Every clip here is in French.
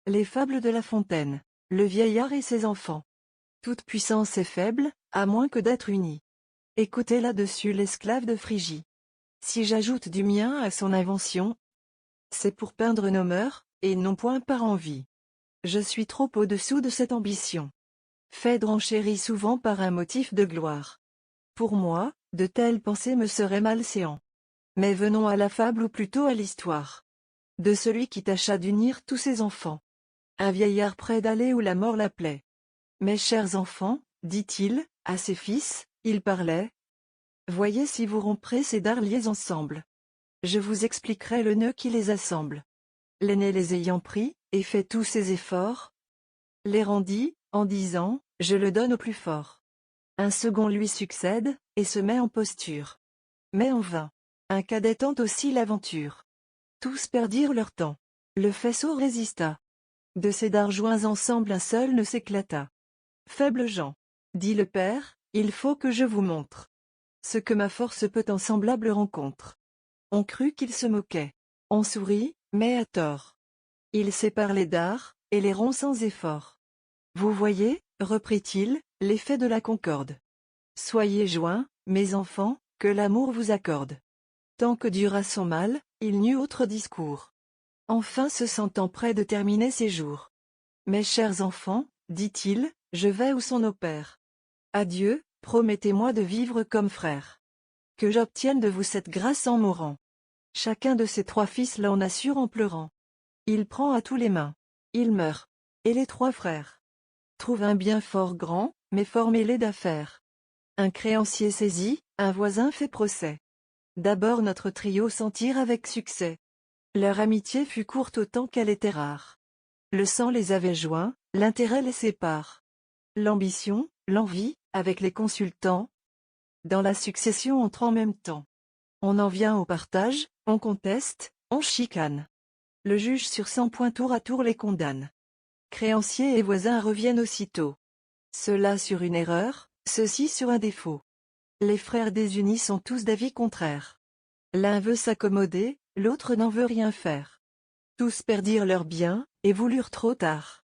Les fables de La Fontaine. Le vieillard et ses enfants. Toute puissance est faible, à moins que d'être unie. Écoutez là-dessus l'esclave de Phrygie. Si j'ajoute du mien à son invention, c'est pour peindre nos mœurs, et non point par envie. Je suis trop au-dessous de cette ambition. Phèdre enchérit souvent par un motif de gloire. Pour moi, de telles pensées me seraient malséants. Mais venons à la fable ou plutôt à l'histoire. De celui qui tâcha d'unir tous ses enfants. Un vieillard près d'aller où la mort l'appelait. Mes chers enfants, dit-il, à ses fils, il parlait. Voyez si vous romprez ces dards liés ensemble. Je vous expliquerai le nœud qui les assemble. L'aîné les ayant pris, et fait tous ses efforts, les rendit, en disant, je le donne au plus fort. Un second lui succède, et se met en posture. Mais en vain. Un cadet tente aussi l'aventure. Tous perdirent leur temps. Le faisceau résista. De ces dards joints ensemble un seul ne s'éclata. Faibles gens, dit le père, il faut que je vous montre ce que ma force peut en semblable rencontre. On crut qu'il se moquait. On sourit, mais à tort. Il sépare les dards, et les rompt sans effort. Vous voyez, reprit-il, l'effet de la concorde. Soyez joints, mes enfants, que l'amour vous accorde. Tant que dura son mal, il n'eut autre discours. Enfin se sentant près de terminer ses jours. Mes chers enfants, dit-il, je vais où sont nos pères. Adieu, promettez-moi de vivre comme frères. Que j'obtienne de vous cette grâce en mourant. Chacun de ses 3 fils l'en assure en pleurant. Il prend à tous les mains. Il meurt. Et les 3 frères trouvent un bien fort grand, mais fort mêlé d'affaires. Un créancier saisit, un voisin fait procès. D'abord notre trio s'en tire avec succès. Leur amitié fut courte autant qu'elle était rare. Le sang les avait joints, l'intérêt les sépare. L'ambition, l'envie, avec les consultants. Dans la succession entrent en même temps. On en vient au partage, on conteste, on chicane. Le juge sur 100 points tour à tour les condamne. Créanciers et voisins reviennent aussitôt. Ceux-là sur une erreur, ceux-ci sur un défaut. Les frères désunis sont tous d'avis contraires. L'un veut s'accommoder, l'autre n'en veut rien faire. Tous perdirent leurs biens, et voulurent trop tard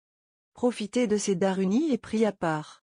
profiter de ces dards unis et pris à part.